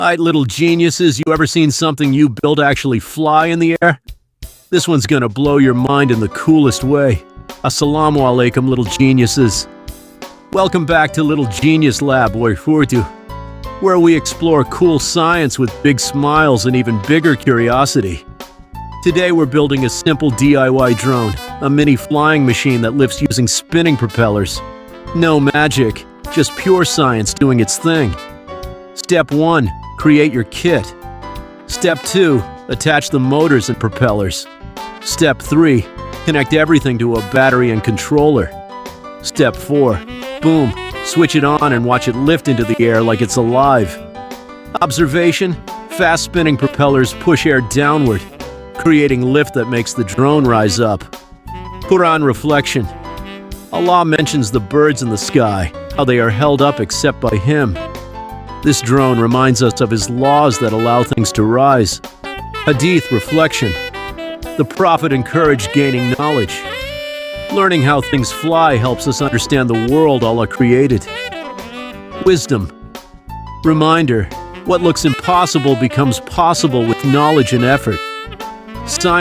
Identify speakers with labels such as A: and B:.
A: Alright, little geniuses, you ever seen something you built actually fly in the air? This one's gonna blow your mind in the coolest way. Assalamu Alaikum, little geniuses. Welcome back to Little Genius Lab or Furtu, where we explore cool science with big smiles and even bigger curiosity. Today we're building a simple DIY drone, a mini flying machine that lifts using spinning propellers. No magic, just pure science doing its thing. Step 1. Create your kit. Step 2. Attach the motors and propellers. Step 3. Connect everything to a battery and controller. Step 4. Boom, switch it on and watch it lift into the air like it's alive. Observation: fast spinning propellers push air downward, creating lift that makes the drone rise up. Quran reflection: Allah mentions the birds in the sky, how they are held up except by Him. This drone reminds us of His laws that allow things to rise. Hadith reflection: the Prophet encouraged gaining knowledge. Learning how things fly helps us understand the world Allah created. Wisdom reminder: what looks impossible becomes possible with knowledge and effort. Science